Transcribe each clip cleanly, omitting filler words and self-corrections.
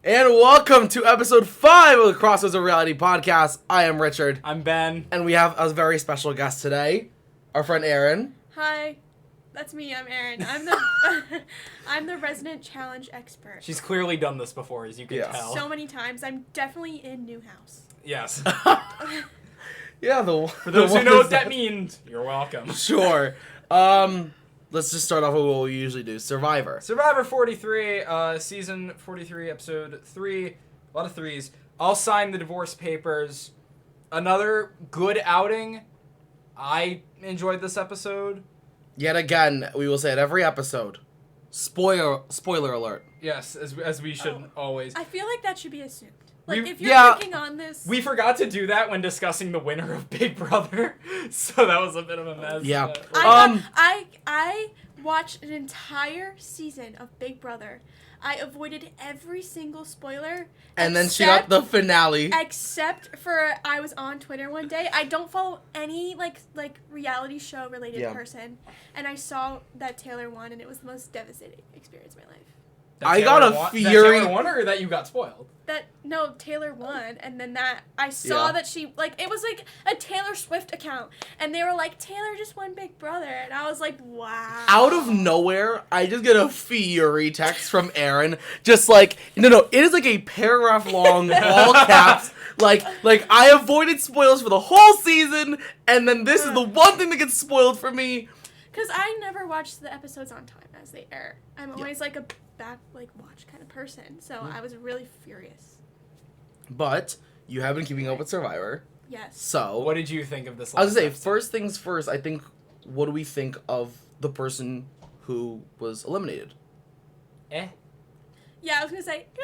And welcome to episode 5 of the Crossroads of Reality podcast. I am Richard. I'm Ben. And we have a very special guest today, our friend Erin. Hi, that's me. I'm Erin. I'm the resident challenge expert. She's clearly done this before, as you can tell. So many times. I'm definitely in new house. Yes. Yeah, For those who know what that means, you're welcome. Sure. Let's just start off with what we usually do. Survivor. Survivor 43, season 43, episode 3. A lot of threes. I'll sign the divorce papers. Another good outing. I enjoyed this episode. Yet again, we will say it every episode. Spoiler alert. Yes, as we should always. I feel like that should be assumed. Like, if you're picking on this... We forgot to do that when discussing the winner of Big Brother, so that was a bit of a mess. Yeah. I watched an entire season of Big Brother. I avoided every single spoiler. And then she got the finale. Except for I was on Twitter one day. I don't follow any like reality show related person. And I saw that Taylor won, and it was the most devastating experience of my life. I got a fury. That Taylor won, or that you got spoiled? No, Taylor won, and then I saw that she, it was like a Taylor Swift account, and they were like, Taylor just won Big Brother, and I was like, wow. Out of nowhere, I just get a fury text from Erin, just like, no, it is like a paragraph long, all caps, like I avoided spoilers for the whole season, and then this is the one thing that gets spoiled for me. Because I never watch the episodes on time as they air. I'm always like a back watch kind of person, so I was really furious. But you have been keeping up with Survivor. Yes. So what did you think of this last I was gonna say, episode? first things first, I think, what do we think of the person who was eliminated? Eh. Yeah, I was gonna say, it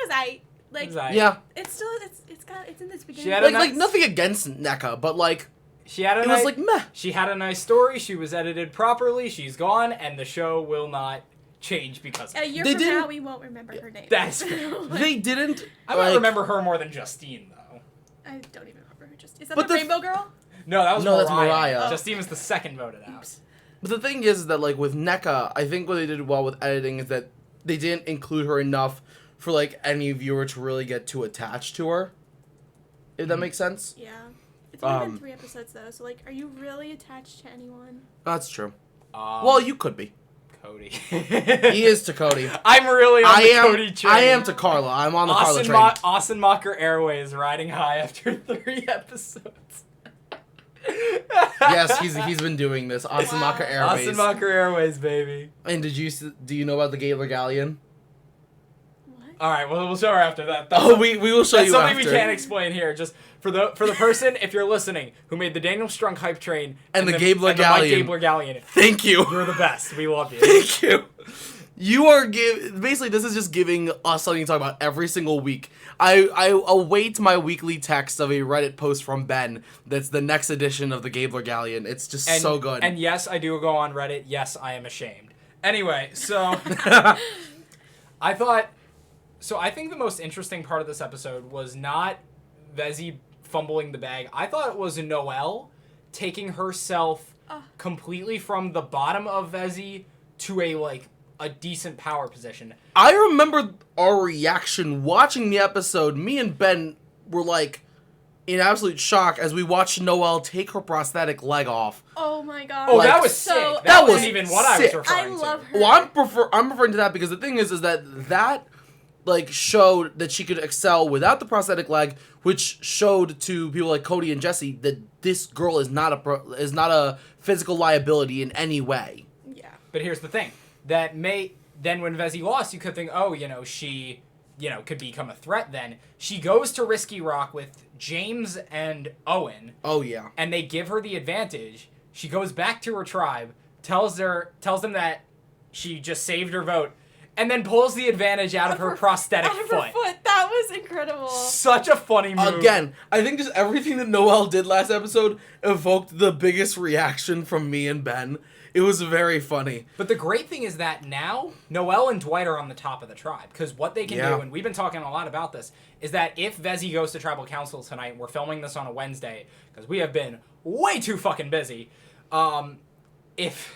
was yeah. It's still, it's in this beginning. She had a like nothing against NECA, but it was like meh. She had a nice story, she was edited properly, she's gone, and the show will not change because a year from now, we won't remember her name. That's fair. They didn't. I might remember her more than Justine, though. I don't even remember her. Is that the Rainbow Girl? No, that was No, Mariah. that's Mariah. Oh. Justine was the second voted out. Oops. But the thing is that with NECA, I think what they did well with editing is that they didn't include her enough for any viewer to really get too attached to her. If that makes sense. Yeah. It's only been 3 episodes though, so are you really attached to anyone? That's true. Well, you could be. Cody. He is to Cody. I'm really on the Cody train. I am to Carla. I'm on the Carla train. Austin Mocker Airways riding high after 3 episodes. Yes, he's been doing this. Austin Mocker Airways. Austin Mocker Airways, baby. And do you know about the Gabler Galleon? What? All right, well we'll show her after that. We will show you after. That's something we can't explain here. Just for the person, if you're listening, who made the Daniel Strunk hype train and the Gabler Galleon. Mike Gabler Galleon. Thank you. You're the best. We love you. Thank you. You are basically, this is just giving us something to talk about every single week. I await my weekly text of a Reddit post from Ben that's the next edition of the Gabler Galleon. It's just so good. And yes, I do go on Reddit. Yes, I am ashamed. Anyway, so I think the most interesting part of this episode was not Vezi fumbling the bag. I thought it was Noelle taking herself completely from the bottom of Vezi to a decent power position. I remember our reaction watching the episode. Me and Ben were in absolute shock as we watched Noelle take her prosthetic leg off. Oh my god. Oh, that was sick. That wasn't even what I was referring to. I love her. Well, I'm referring to that because the thing is that showed that she could excel without the prosthetic leg, which showed to people like Cody and Jesse that this girl is not a physical liability in any way. Yeah. But here's the thing. Then when Vezi lost, you could think, she, could become a threat then. She goes to Risky Rock with James and Owen. Oh, yeah. And they give her the advantage. She goes back to her tribe, tells them that she just saved her vote, and then pulls the advantage out of her prosthetic foot. That was incredible. Such a funny move. Again, I think just everything that Noelle did last episode evoked the biggest reaction from me and Ben. It was very funny. But the great thing is that now, Noelle and Dwight are on the top of the tribe. Because what they can do, and we've been talking a lot about this, is that if Vezi goes to tribal council tonight, and we're filming this on a Wednesday, because we have been way too fucking busy, if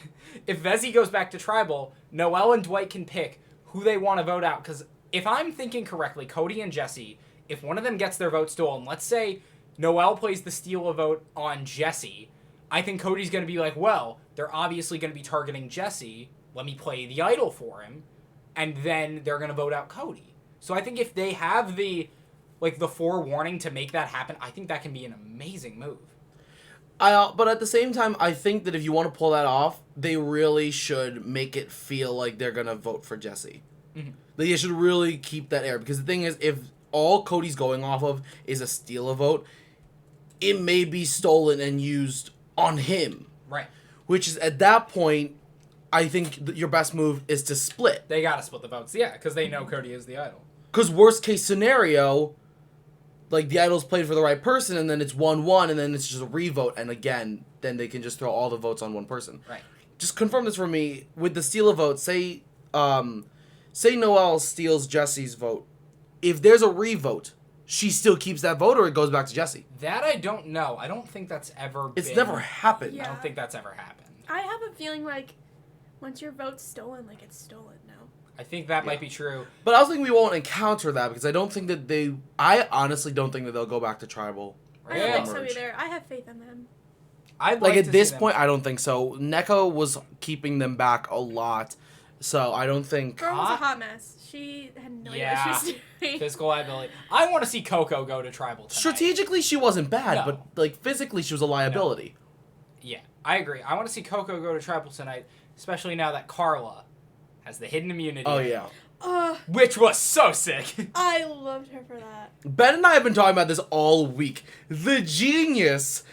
Vezi goes back to tribal, Noelle and Dwight can pick who they want to vote out. Because if I'm thinking correctly, Cody and Jesse, if one of them gets their vote stolen, let's say Noelle plays the steal a vote on Jesse, I think Cody's going to be like, well, they're obviously going to be targeting Jesse. Let me play the idol for him. And then they're going to vote out Cody. So I think if they have the forewarning to make that happen, I think that can be an amazing move. But at the same time, I think that if you want to pull that off, they really should make it feel like they're going to vote for Jesse. Mm-hmm. They should really keep that air. Because the thing is, if all Cody's going off of is a steal a vote, it may be stolen and used on him. Right. Which is, at that point, I think your best move is to split. They got to split the votes. Yeah, because they know Cody is the idol. Because worst case scenario, like, the idol's played for the right person, and then it's 1-1, and then it's just a revote, and again, then they can just throw all the votes on one person. Right. Just confirm this for me. With the steal a vote, say Noelle steals Jesse's vote. If there's a revote, she still keeps that vote, or it goes back to Jesse? That I don't know. I don't think that's ever It's been... never happened. Yeah. I don't think that's ever happened. I have a feeling like once your vote's stolen, like it's stolen now. I think that might be true. But I was thinking we won't encounter that, because I don't think that I honestly don't think that they'll go back to tribal. I don't think so either. I have faith in them. I'd Like, to at this see them- point, I don't think so. Neko was keeping them back a lot, so I don't think... Girl was a hot mess. She had no idea what she was doing. Physical liability. I want to see Coco go to tribal tonight. Strategically, she wasn't bad, No. but, like, physically, she was a liability. Yeah, I agree. I want to see Coco go to tribal tonight, especially now that Carla has the hidden immunity. Oh, yeah. Which was so sick. I loved her for that. Ben and I have been talking about this all week. The genius.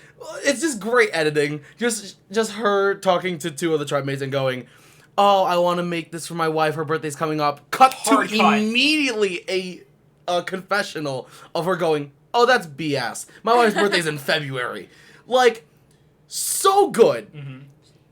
It's just great editing. Just her talking to two of the tribe mates and going, oh, I want to make this for my wife. Her birthday's coming up. Cut Hard to cut. immediately a confessional of her going, oh, that's BS. My wife's birthday's in February. Like, so good. Mm-hmm.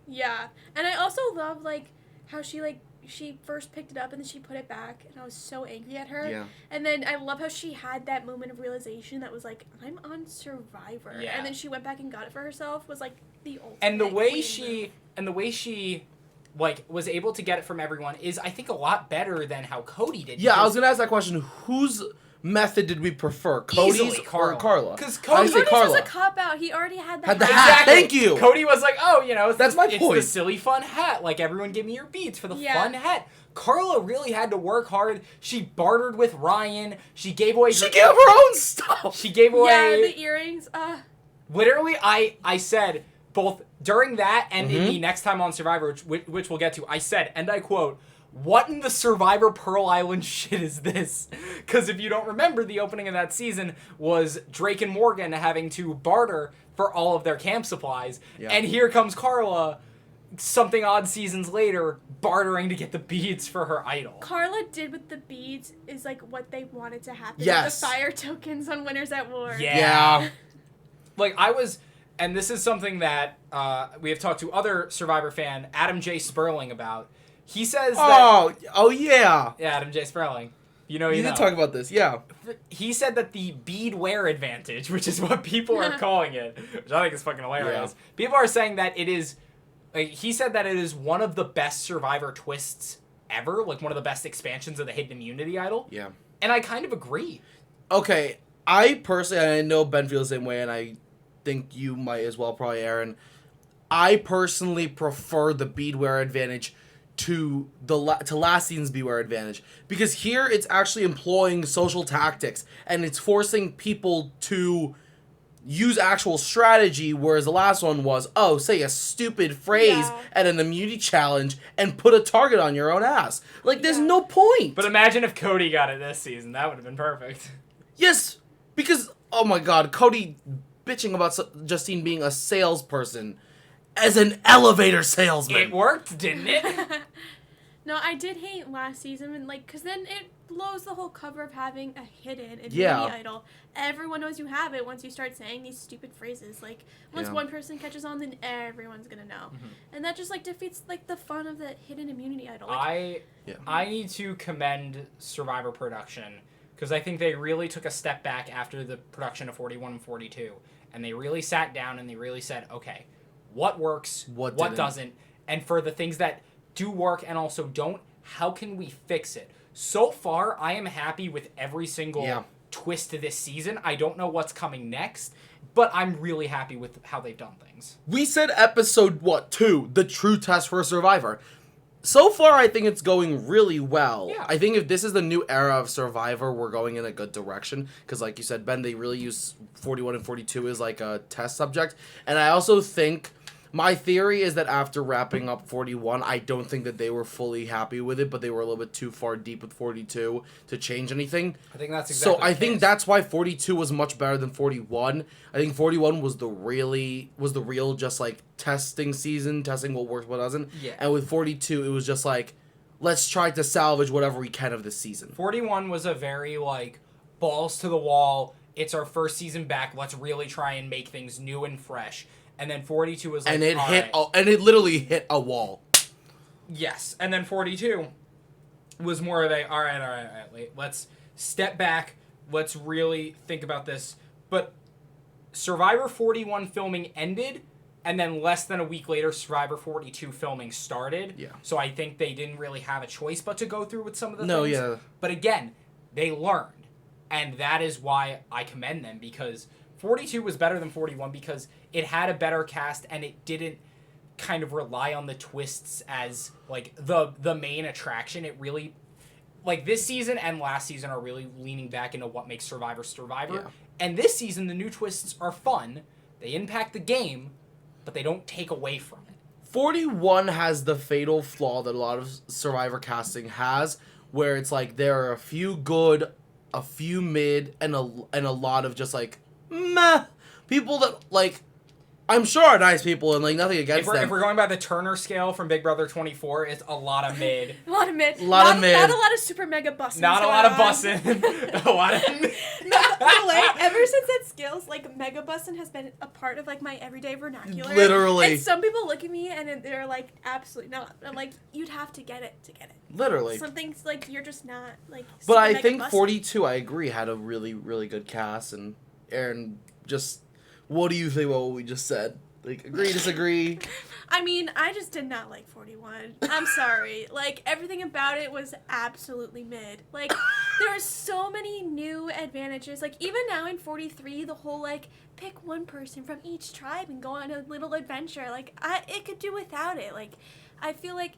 Yeah. And I also love, like, how she first picked it up and then she put it back, and I was so angry at her. Yeah. And then I love how she had that moment of realization that was like, I'm on Survivor. Yeah. And then she went back and got it for herself was like the ultimate. And the way queen she like was able to get it from everyone is, I think, a lot better than how Cody did. Yeah, I was gonna ask that question. Whose method did we prefer, Cody's Easily or Carla? Because I Cody say Cody's Carla. was a cop out. He already had Had the hat. hat. Exactly. Thank you. Cody was like, oh, you know, That's my it's point. the silly fun hat. Like, everyone give me your beats for the Yeah. fun hat. Carla really had to work hard. She bartered with Ryan. She gave away. She gave her own stuff. She gave away. Yeah, the earrings. Literally, I said both during that and in Mhm. the next time on Survivor, which we'll get to, I said, and I quote, "What in the Survivor Pearl Island shit is this?" Because if you don't remember, the opening of that season was Drake and Morgan having to barter for all of their camp supplies. Yeah. And here comes Carla, something odd seasons later, bartering to get the beads for her idol. Carla did with the beads is like what they wanted to happen. Yes. With the fire tokens on Winners at War. Yeah. Like, I was... And this is something that we have talked to other Survivor fan, Adam J. Sperling, about. He says that... Oh yeah. Yeah, Adam J. Sperling. You know, You know. did talk about this, yeah. He said that the bead wear advantage, which is what people are calling it, which I think is fucking hilarious. Yeah. People are saying that it is... Like, he said that it is one of the best Survivor twists ever, like one of the best expansions of the hidden immunity idol. Yeah. And I kind of agree. Okay, I personally, and I know Ben feels the same way, and I think you might as well, probably, Erin. I personally prefer the beadwear advantage to last season's beadwear advantage, because here it's actually employing social tactics and it's forcing people to use actual strategy, whereas the last one was, say a stupid phrase at an immunity challenge and put a target on your own ass. Like, there's no point. But imagine if Cody got it this season. That would have been perfect. Yes, because, oh my god, Cody bitching about Justine being a salesperson as an elevator salesman. It worked, didn't it? No, I did hate last season, and like, cause then it blows the whole cover of having a hidden immunity idol. Everyone knows you have it once you start saying these stupid phrases. Like, once one person catches on, then everyone's gonna know, and that just like defeats like the fun of the hidden immunity idol. Like, I need to commend Survivor production, because I think they really took a step back after the production of 41 and 42, and they really sat down and they really said, okay, what works, what doesn't, and for the things that do work and also don't, how can we fix it? So far, I am happy with every single twist to this season. I don't know what's coming next, but I'm really happy with how they've done things. We said episode, 2, the true test for a Survivor. So far, I think it's going really well. Yeah. I think if this is the new era of Survivor, we're going in a good direction. Because like you said, Ben, they really use 41 and 42 as like a test subject. And I also think, my theory is that after wrapping up 41, I don't think that they were fully happy with it, but they were a little bit too far deep with 42 to change anything. I think that's exactly So I think that's why 42 was much better than 41. I think 41 was the real just like testing season, testing what works, what doesn't. Yeah. And with 42, it was just like, let's try to salvage whatever we can of this season. 41 was a very like balls to the wall. It's our first season back. Let's really try and make things new and fresh. And then 42 was like, and it literally hit a wall. Yes. And then 42 was more of a, all right, let's step back. Let's really think about this. But Survivor 41 filming ended, and then less than a week later, Survivor 42 filming started. Yeah. So I think they didn't really have a choice but to go through with some of the No, things. yeah. But again, they learned. And that is why I commend them, because 42 was better than 41 because it had a better cast and it didn't kind of rely on the twists as like the main attraction. It really, like, this season and last season are really leaning back into what makes Survivor. Yeah. And this season the new twists are fun. They impact the game, but they don't take away from it. 41 has the fatal flaw that a lot of Survivor casting has, where it's like there are a few good, a few mid, and a lot of just like meh people that like I'm sure are nice people and like nothing against them. If we're going by the Turner scale from Big Brother 24, it's a lot of mid. A lot of mid. Not a lot of super mega bussing. Not a lot of bussing. A lot of No way. Ever since that skills, like mega bussing has been a part of like my everyday vernacular. Literally. And some people look at me and they're like, absolutely not. I'm like, you'd have to get it to get it. Literally. Some things like you're just not like. But I mega think bussing. 42, I agree, had a really, really good cast. And Erin, just what do you think about what we just said? Like, agree, disagree? I mean, I just did not like 41. I'm sorry. Like, everything about it was absolutely mid. Like, there are so many new advantages. Like, even now in 43, the whole, like, pick one person from each tribe and go on a little adventure. Like, it could do without it. Like, I feel like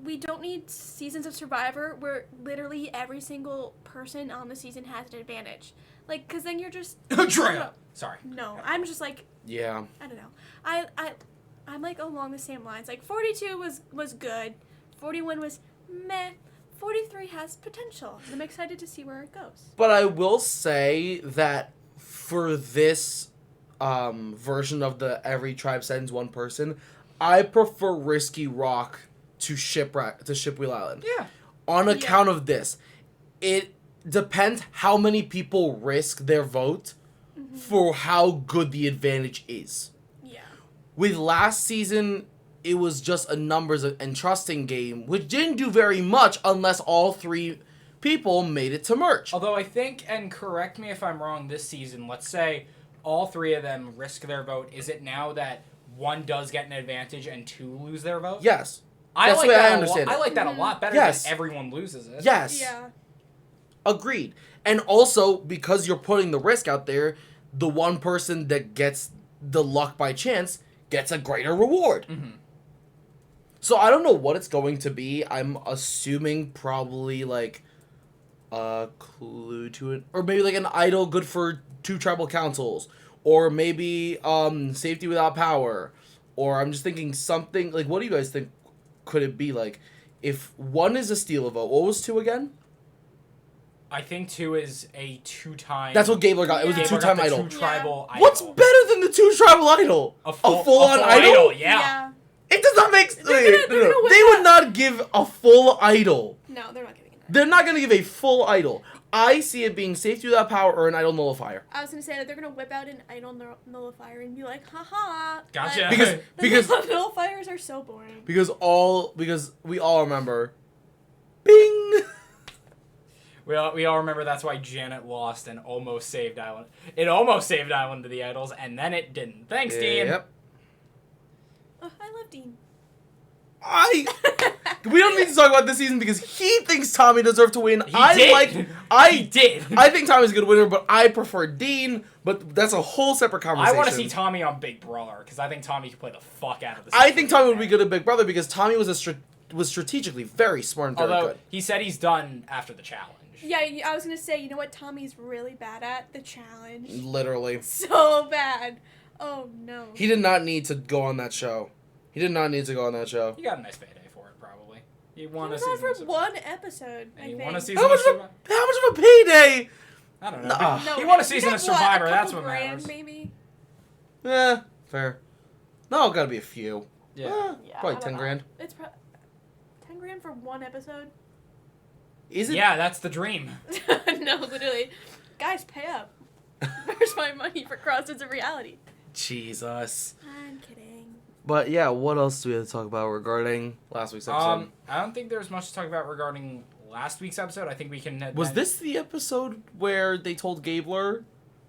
we don't need seasons of Survivor where literally every single person on the season has an advantage. Like, because then you're just... Drea. Sorry. No, I'm just like... Yeah. I don't know. I'm like along the same lines. Like 42 was good. 41 was meh. 43 has potential. I'm excited to see where it goes. But I will say that for this version of the every tribe sends one person, I prefer Risky Rock to Shipwheel Island. Yeah. On account of this, it depends how many people risk their vote for how good the advantage is. Yeah. With last season, it was just a numbers and trusting game, which didn't do very much unless all three people made it to merch. Although I think, and correct me if I'm wrong, this season, let's say all three of them risk their vote. Is it now that one does get an advantage and two lose their vote? Yes. I That's like the way that I understand it. I like that a lot better Yes. than everyone loses it. Yes. Yeah. Agreed. And also, because you're putting the risk out there, the one person that gets the luck by chance gets a greater reward. Mm-hmm. So I don't know what it's going to be. I'm assuming probably like a clue to it, or maybe like an idol good for 2 tribal councils, or maybe safety without power, or I'm just thinking something like, what do you guys think could it be? Like, if 1 is a steal a vote, what was 2 again? I think 2 is a 2-time. That's what Gabler got. It was a Gabler 2-time got the idol. 2 tribal idol. What's better than the 2 tribal idol? A full full-on idol? Yeah. It does not make... They're gonna win They would that. not give a full idol. No, they're not giving it. They're not going to give a full idol. I see it being safety without power or an idol nullifier. I was gonna say that they're gonna whip out an idol nullifier and be like, haha. Gotcha. Like, Because the nullifiers are so boring. because we all remember, Bing. We all remember that's why Janet lost and almost saved Island. It almost saved Island to the idols, and then it didn't. Thanks, Dean. Yep. Oh, I love Dean. We don't need to talk about this season because he thinks Tommy deserved to win. He did. I think Tommy's a good winner, but I prefer Dean. But that's a whole separate conversation. I want to see Tommy on Big Brother because I think Tommy can play the fuck out of this. I think Tommy would be good at Big Brother because Tommy was strategically very smart and very Although good. he said he's done after the challenge. Yeah, I was gonna say, you know what Tommy's really bad at? The challenge. Literally. So bad. Oh no. He did not need to go on that show. He got a nice payday for it, probably. He won a season for one episode. He I won a think. season of Survivor. How much of a payday? I don't know. Nah. No, He won a he season got of Survivor. A That's couple what grand, matters. maybe. Fair. No, gotta be a few. Yeah. Probably I don't 10 know. grand. It's 10 grand for one episode. Is it? Yeah, that's the dream. No, literally. Guys, pay up. Where's my money for Crossroads of Reality? Jesus. I'm kidding. But yeah, what else do we have to talk about regarding last week's episode? I don't think there's much to talk about regarding last week's episode. I think we can. Was this the episode where they told Gabler?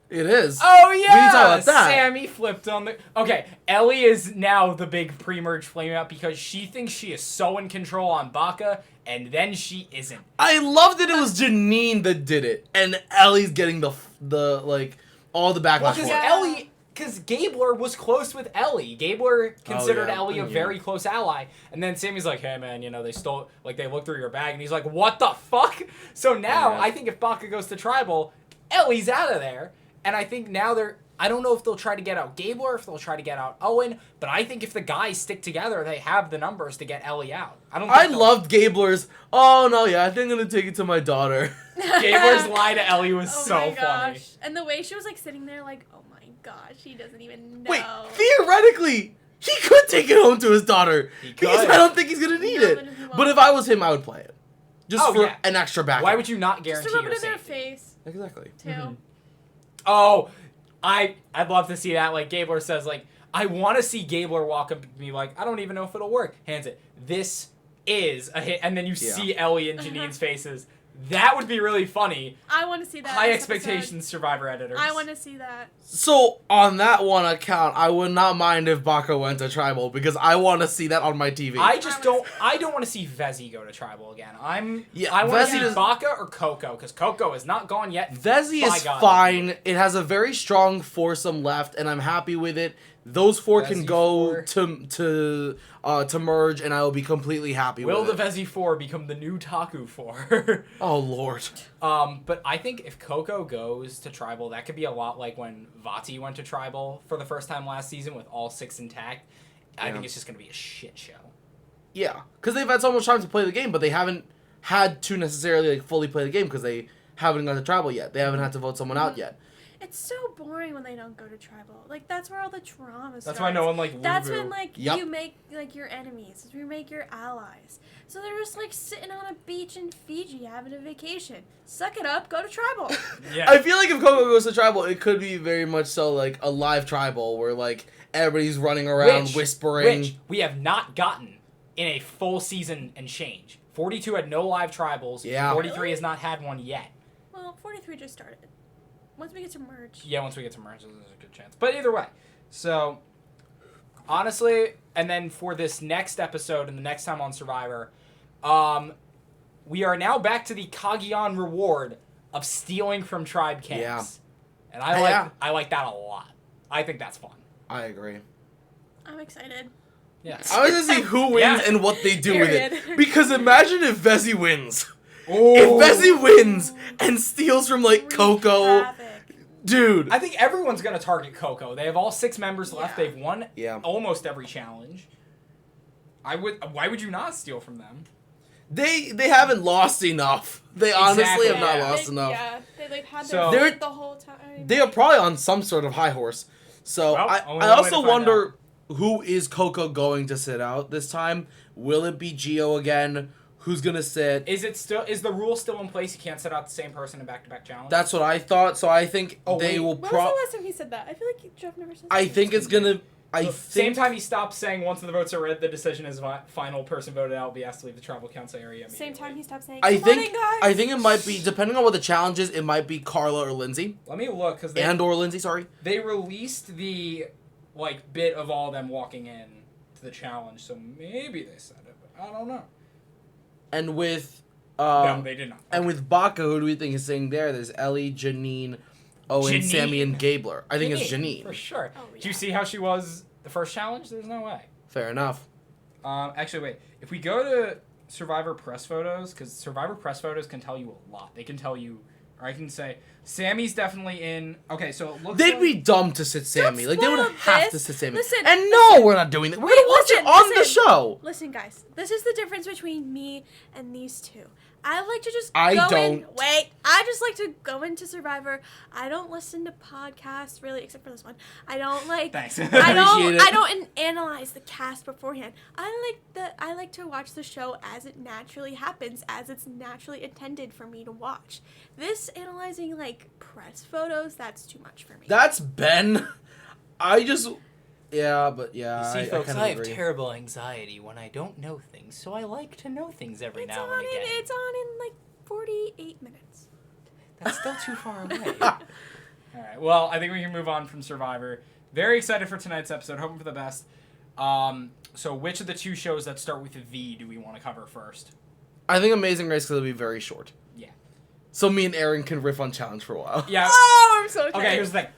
It is. Oh yeah, We need to talk about that. Sammy flipped on the. Okay, Ellie is now the big pre-merge flaming out because she thinks she is so in control on Baka, and then she isn't. I love that it was Janine that did it, and Ellie's getting the like all the backlash Because for it. Ellie, because Gabler was close with Ellie. Gabler considered yeah. Ellie a very close ally, and then Sammy's like, "Hey man, you know they stole, like they looked through your bag," and he's like, "What the fuck?" So now Yeah. I think if Baka goes to tribal, Ellie's out of there, and I think now I don't know if they'll try to get out Gabler, if they'll try to get out Owen, but I think if the guys stick together, they have the numbers to get Ellie out. I loved Gabler's. Oh no, yeah, I think I'm gonna take it to my daughter. Gabler's lie to Ellie was Oh so my funny. gosh. And the way she was like sitting there like, oh my gosh, he doesn't even know. Wait, theoretically, he could take it home to his daughter. He Because could. I don't think he's gonna need No, it. but if he But won't. if I was him, I would play it. Just Oh, for yeah. an extra backup. Why would you not Just guarantee to rub your it in their safety? face, Exactly. too. Mhm. Oh, I'd love to see that. Like Gabler says, like I want to see Gabler walk up to me like I don't even know if it'll work. Hands it. This is a hit, and then you Yeah. see Ellie and Janine's faces. That would be really funny. I want to see that. High in this episode. expectations, Survivor editors. I want to see that. So on that one account, I would not mind if Baka went to tribal because I want to see that on my TV. I don't want to see Vezi go to tribal again. I want to Vezi see does- Baka or Coco because Coco is not gone yet. Vezi By is God. fine. It has a very strong foursome left, and I'm happy with it. Those four can Vezi go four. to merge, and I will be completely happy Will the with it. Vezi 4 become the new Taku 4? Oh Lord. But I think if Coco goes to tribal, that could be a lot like when Vati went to tribal for the first time last season with all 6 intact. I Yeah. think it's just gonna be a shit show. Yeah, because they've had so much time to play the game, but they haven't had to necessarily like fully play the game because they haven't gone to tribal yet. They haven't had to vote someone out yet. It's so boring when they don't go to tribal. Like that's where all the drama starts. That's why no one like That's Lubu. when like Yep. you make like your enemies. You make your allies. So they're just like sitting on a beach in Fiji having a vacation. Suck it up. Go to tribal. Yeah. I feel like if Coco goes to tribal, it could be very much so like a live tribal where like everybody's running around Which- whispering. Which we have not gotten in a full season and change. 42 had no live tribals. Yeah. 43 Really? has not had one yet. Well, 43 just started. Once we get to merge. Yeah, once we get to merge, there's a good chance. But either way, so honestly, and then for this next episode and the next time on Survivor, we are now back to the Kagion reward of stealing from tribe camps. Yeah. And Yeah. I like that a lot. I think that's fun. I agree. I'm excited. Yeah. I was gonna see who wins Yeah. and what they do with Period. it. Because imagine if Vezi wins. Ooh. If Vezi wins and steals from like Wreak Coco, havoc. dude. I think everyone's gonna target Coco. They have all 6 members left. Yeah. They've won Yeah. almost every challenge. Why would you not steal from them? They haven't lost enough. They honestly Exactly. have not Yeah. lost They, enough. Yeah, they like had So- their They're- foot the whole time. They are probably on some sort of high horse. So Well, I only one way also to find wonder who is Coco going to sit out this time? Will it be Gio again? Who's gonna sit? Is the rule still in place? You can't set out the same person in back-to-back challenge. That's what I thought. So I think Oh, they wait. will. When was the last time he said that? I feel like Jeff never said that. I think it's gonna. I The think same time he stopped saying once the votes are read, the decision is final person voted out will be asked to leave the tribal council area. Same time he stopped saying. I "Come on think in, guys." I think it might be depending on what the challenge is. It might be Carla or Lindsay, Let me look because or Lindsay. Sorry. they released the bit of all them walking in booked the challenge, so maybe they said it, but I don't know. And with No, they did not. And with Baka, who do we think is sitting there? There's Ellie, Janine, Owen, Janine. Sammy, and Gabler. I think it's Janine. For sure. Oh, Did you see how she was the first challenge? There's no way. Fair enough. Actually, wait. If we go to Survivor press photos, because Survivor press photos can tell you a lot. They can tell you, or I can say, Sammy's definitely in. Okay, so it looks They'd like... be dumb to sit Sammy. Like, they would spoil have to this. sit Sammy. Listen, and no, we're not doing that. We're Wait, going to watch listen, it on the listen. show. Listen, guys. This is the difference between me and these two. I like to just I go don't. in. Wait. I just like to go into Survivor. I don't listen to podcasts, really, except for this one. I don't like... Thanks. I Appreciate it. don't analyze the cast beforehand. I like to watch the show as it naturally happens, as it's naturally intended for me to watch. This analyzing, like, press photos, that's too much for me. That's Ben. I just... Yeah, but yeah, You see, folks, kind I of have agree. terrible anxiety when I don't know things, so I like to know things every now and again. It's on in, like, 48 minutes. That's still too far away. All right. Well, I think we can move on from Survivor. Very excited for tonight's episode. Hoping for the best. So which of the two shows that start with a V do we want to cover first? I think Amazing Race because it'll be very short. Yeah. So me and Erin can riff on challenge for a while. Yeah. Oh, I'm so excited. Okay, here's the thing.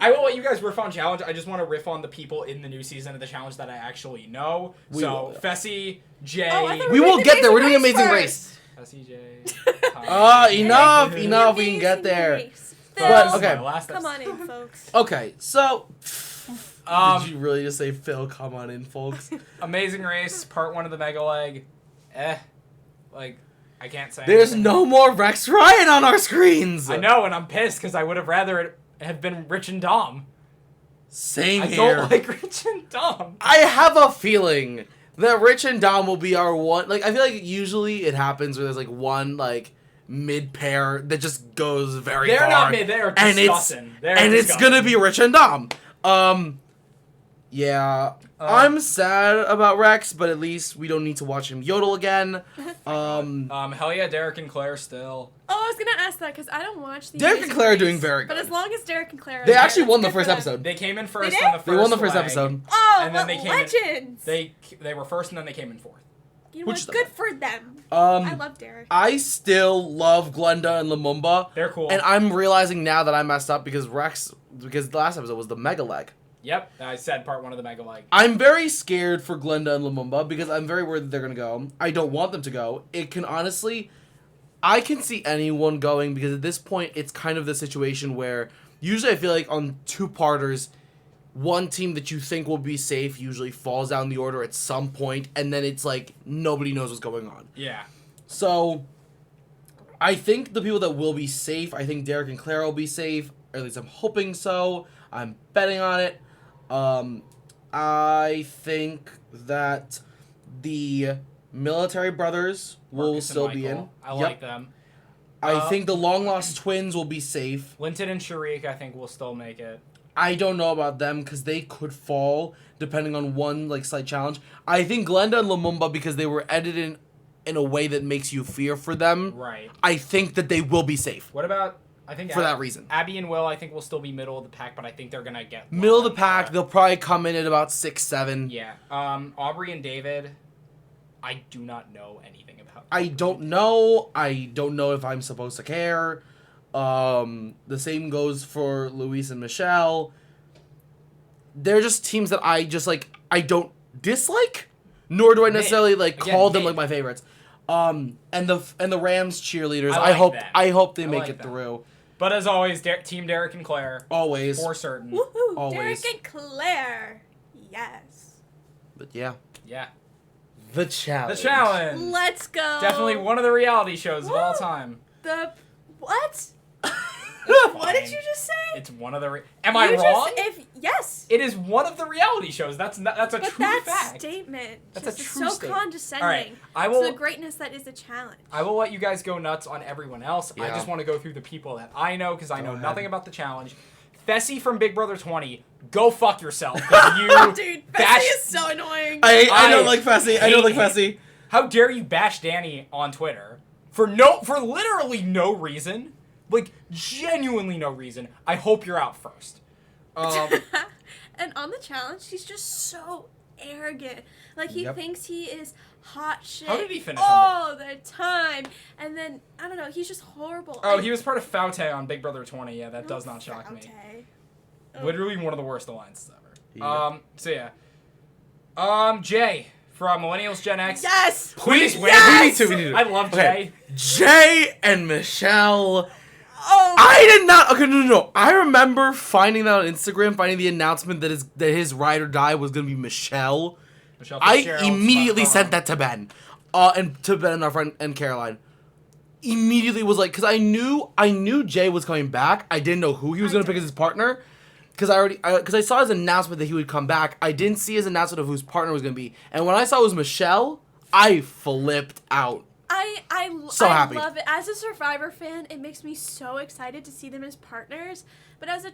I will let you guys riff on challenge. I just want to riff on the people in the new season of the challenge that I actually know. We so will. Fessy, Jay. Oh, I thought We will get there. We're doing Amazing Amazing Race Race. Fessy, Jay. Enough. Amazing We can get there. Race. But, Phil, okay. My last Come on episode. in, folks. Okay, so... Um, Did you really just say, Phil, come on in, folks? Amazing Race, part 1 of the Mega Leg. Like, I can't say There's anything. no more Rex Ryan on our screens! I know, and I'm pissed because I would have rather it have been Rich and Dom. Same I here. don't like Rich and Dom. I have a feeling that Rich and Dom will be our one... Like, I feel like usually it happens where there's, like, one, like, mid-pair that just goes very They're far. not mid, they are and disgusting. it's gonna be Rich and Dom. Yeah. I'm sad about Rex, but at least we don't need to watch him yodel again. Hell yeah, Derek and Claire still. Oh, I was gonna ask that because I don't watch the. Derek and Amazing Claire are Race, doing very But good. as long as Derek and Claire, are They there, actually that's won the good for first them. episode. They came in first did? on the first They won the first leg. episode. Oh, And then what they came in- legends! They were first and then they came in 4th. You know Which what? is the Good best. for them. I love Derek. I still love Glenda and Lumumba. They're cool. And I'm realizing now that I messed up because the last episode was the Mega Leg. Yep, I said part 1 of the Mega Leg. I'm very scared for Glenda and Lumumba because I'm very worried that they're going to go. I don't want them to go. It can honestly... I can see anyone going because at this point, it's kind of the situation where usually I feel like on two-parters, one team that you think will be safe usually falls down the order at some point, and then it's like nobody knows what's going on. Yeah. So, I think the people that will be safe, I think Derek and Claire will be safe, or at least I'm hoping so. I'm betting on it. I think that the military brothers will Marcus and still be in. Michael. I Yep. like them. I think the long lost twins will be safe. Linton and Sharik, I think, will still make it. I don't know about them because they could fall depending on one like slight challenge. I think Glenda and Lumumba, because they were edited in a way that makes you fear for them. Right. I think that they will be safe What about... I think for that reason. Abby and Will, I think, will still be middle of the pack, but I think they're going to get... Middle of the low. pack, they'll probably come in at about 6, 7. Yeah. Aubrey and David, I do not know anything about. I don't know. I don't know if I'm supposed to care. The same goes for Luis and Michelle. They're just teams that I just like. I don't dislike, nor do I necessarily like Again, call them mid. like my favorites. And the Rams cheerleaders. I like them. I hope they I make like it them. through. But as always, Team Derek and Claire, Always. for certain. Woohoo! Always. Derek and Claire. Yes. But yeah, Yeah. the challenge. The challenge. Let's go. Definitely one of the reality shows of all time. The what? It's What did fine. you just say? It's one of the. Am I You wrong? Yes. It is one of the reality shows. That's a But true that fact. statement That's a just is true so statement. condescending All right, I to will. the greatness that is the challenge. I will let you guys go nuts on everyone else. I Yeah. just want to go through the people that I know because I know ahead. nothing about the challenge. Fessy from Big Brother 20, go fuck yourself. 'Cause you Dude, bash- Bessie is so annoying. I don't like Fessy. I don't like hate Fessy. How dare you bash Danny on Twitter for literally no reason? Like genuinely no reason. I hope you're out first. And on the challenge, she's just so arrogant. Like, he thinks he is hot shit How did he finish all the time. And then, I don't know, he's just horrible. Oh, he was part of Faute on Big Brother 20. Yeah, that does not shock me. Literally one of the worst alliances ever. Yep. So yeah. Jay from Millennials Gen X. Yes! Please win. Yes! We need to. I love Jay. Jay and Michelle. Oh, I did not. Okay, no. I remember finding that on Instagram, finding the announcement that his ride or die was gonna be Michelle. Michelle I Fitzgerald, immediately Scott sent that to Ben, and to Ben and our friend and Caroline. Immediately was like, because I knew Jay was coming back. I didn't know who he was gonna pick as his partner, because I saw his announcement that he would come back. I didn't see his announcement of whose partner was gonna be, and when I saw it was Michelle, I flipped out. I happy. love it. As a Survivor fan, it makes me so excited to see them as partners. But as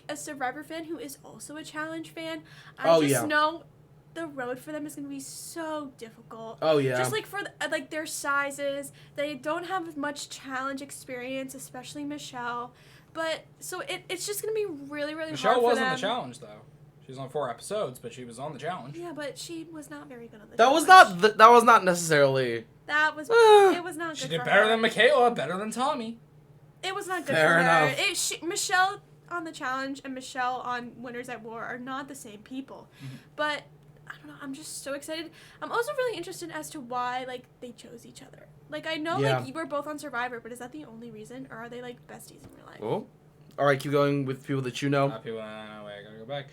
a Survivor fan who is also a challenge fan, I know the road for them is going to be so difficult. Oh yeah. Just like for their sizes, they don't have much challenge experience, especially Michelle. But so it's just going to be really, really Michelle hard for them. wasn't the challenge though. She was on 4 episodes, but she was on the challenge. Yeah, but she was not very good on the That challenge. was not necessarily. That was it was not good. She did for better her. than Michaela, better than Tommy. It was not good Fair for enough. her. Michelle on the challenge and Michelle on Winners at War are not the same people. Mm-hmm. But I don't know, I'm just so excited. I'm also really interested as to why they chose each other. I know you were both on Survivor, but is that the only reason, or are they besties in real life? Oh. All right, keep going with people that you know. People, wait, I gotta go back.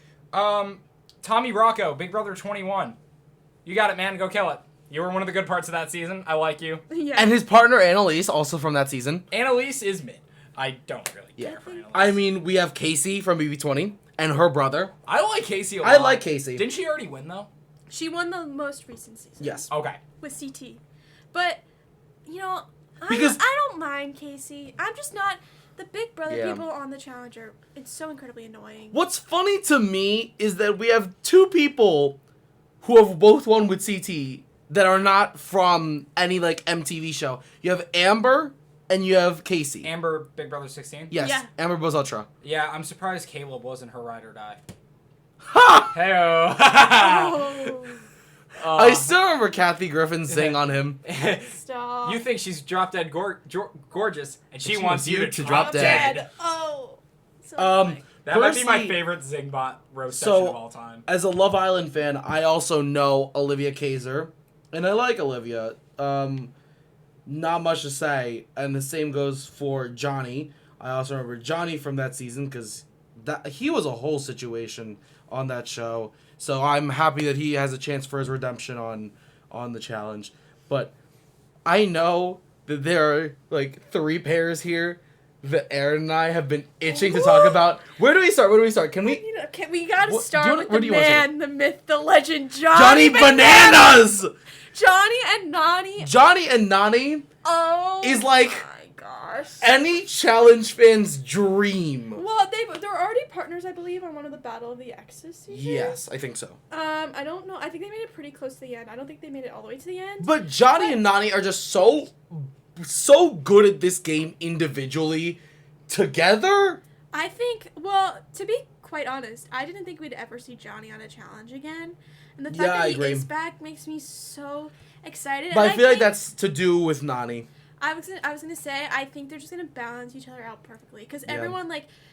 Tommy Rocco, Big Brother 21. You got it, man. Go kill it. You were one of the good parts of that season. I like you. Yeah. And his partner Annalise, also from that season. Annalise is mid. I don't really care for Annalise. I mean, we have Casey from BB20 and her brother. I like Casey a lot. I like Casey. Didn't she already win, though? She won the most recent season. Yes. Okay. With CT. But, Because- I don't mind Casey. I'm just not... The Big Brother Yeah. people on the Challenger, it's so incredibly annoying. What's funny to me is that we have two people who have both won with CT that are not from any MTV show. You have Amber and you have Casey. Amber, Big Brother 16? Yes. Yeah. Amber Buzz Ultra. Yeah, I'm surprised Caleb wasn't her ride or die. Ha! Heyo. Oh, I still remember Kathy Griffin saying on him. stop. You think she's drop dead gorgeous, and she wants you to drop dead. Oh. So annoying. That might be my Personally- favorite Zingbot roast So- session of all time. As a Love Island fan, I also know Olivia Kaiser, and I like Olivia. Not much to say, and the same goes for Johnny. I also remember Johnny from that season because he was a whole situation on that show. So I'm happy that he has a chance for his redemption on the challenge. But I know that there are 3 pairs here that Erin and I have been itching to talk about. Where do we start? Can we? We gotta What- start do you with wanna- the where do you wanna man, the myth, the legend, Johnny Bananas! Johnny and Nani. Johnny and Nani Oh. is like my gosh. any challenge fan's dream. Well, they're already partners, I believe, on one of the Battle of the Exes seasons. Yes, I think so. I don't know. I think they made it pretty close to the end. I don't think they made it all the way to the end. But Johnny and Nani are just so good at this game individually. Together? I think, well, to be quite honest, I didn't think we'd ever see Johnny on a challenge again. And the fact Yeah, I that he agree. is back makes me so excited. But And I feel like think- that's to do with Nani. I was gonna say I think they're just gonna balance each other out perfectly because everyone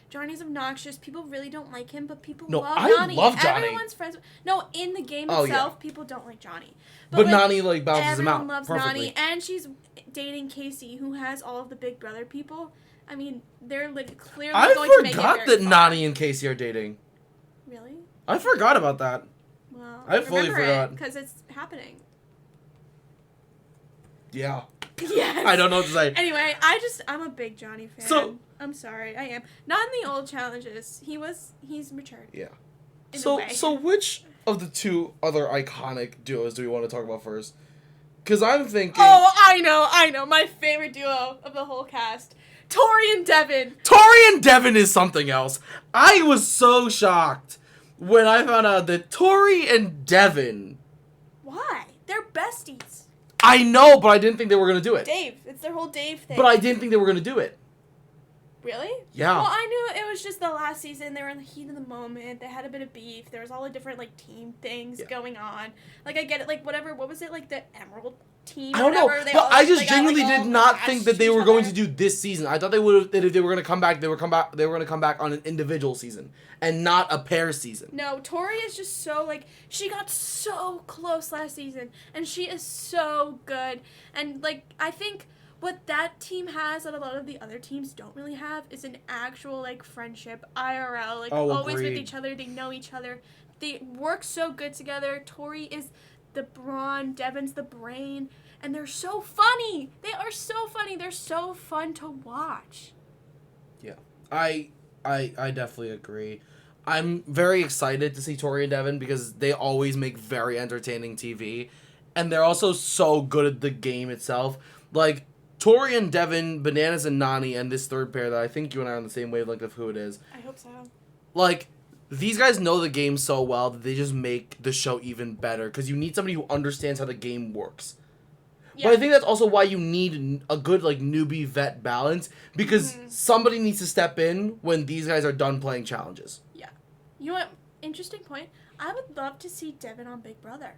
Johnny's obnoxious. People really don't like him, but people No, love I Nani. love Johnny. Everyone's friends. No, in the game Oh, itself, people don't like Johnny. But Nani balances him out everyone loves perfectly. Nani, and she's dating Casey, who has all of the Big Brother people. I mean, they're clearly going to make it I very forgot that far. Nani and Casey are dating. Really? I forgot about that. Well, I fully forgot. because it's happening. Yeah. Yes. I don't know what to say. Anyway, I'm a big Johnny fan. So- I'm sorry, I am. Not in the old challenges. He's matured. Yeah. In a So way. which of the 2 other iconic duos do we want to talk about first? Because I'm thinking Oh, I know. My favorite duo of the whole cast. Tori and Devin. Tori and Devin is something else. I was so shocked when I found out that Tori and Devin. Why? They're besties. I know, but I didn't think they were gonna do it. Dave. It's their whole Dave thing. But I didn't think they were gonna do it. Really? Yeah. Well, I knew it was just the last season. They were in the heat of the moment. They had a bit of beef. There was all the different, like, team things going on. Like, I get it. Like, whatever. What was it? Like, the Emerald team? I don't know. Whatever. They No, all, I just they got, genuinely like, did all not think that attached they to were each going to other. do this season. I thought they would have, that if they were going to come back, they were going to come back on an individual season and not a pair season. No, Tori is just so, like, she got so close last season, and she is so good. And, like, I think what that team has that a lot of the other teams don't really have is an actual, like, friendship, IRL, like, always with agreed. each other. They know each other. They work so good together. Tori is the brawn, Devin's the brain, and they're so funny. They are so funny. They're so fun to watch. Yeah. I definitely agree. I'm very excited to see Tori and Devin because they always make very entertaining TV. And they're also so good at the game itself. Like, Tori and Devin, Bananas and Nani, and this third pair that I think you and I are on the same wavelength of who it is. I hope so. Like, these guys know the game so well that they just make the show even better. Because you need somebody who understands how the game works. Yeah. But I think that's also why you need a good, like, newbie vet balance. Because somebody needs to step in when these guys are done playing challenges. Yeah. You know what? Interesting point. I would love to see Devin on Big Brother.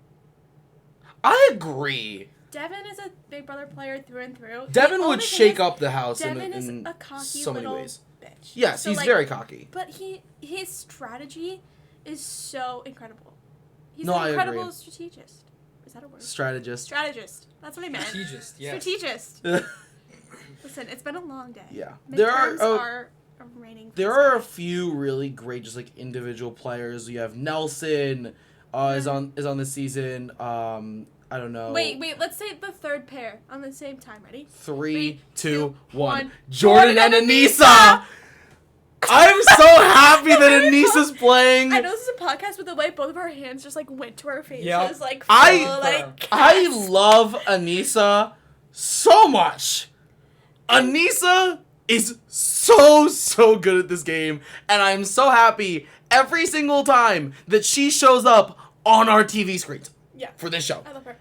I agree. Devin is a Big Brother player through and through. Devin The would only thing shake is, up the house Devin is in a cocky so many little ways. bitch. Yes, So, he's like, very cocky. But his strategy is so incredible. He's No, an I incredible agree. strategist. Is that a word? Strategist. Strategist. That's what I meant. Strategist, yes. Strategist. Listen, it's been a long day. Yeah. Midterms are raining. There are a few really great, just like individual players. You have Nelson, is on this season. I don't know. Wait. Let's say the third pair on the same time. Ready? 3, 2, 1. 1. Jordan and Anissa. I'm so happy that Anissa's playing. I know this is a podcast, but the way both of our hands just like went to our faces, Yep. like I- full, like I cats. love Anissa so much. Anissa is so good at this game, and I'm so happy every single time that she shows up on our TV screens for this show. I love her.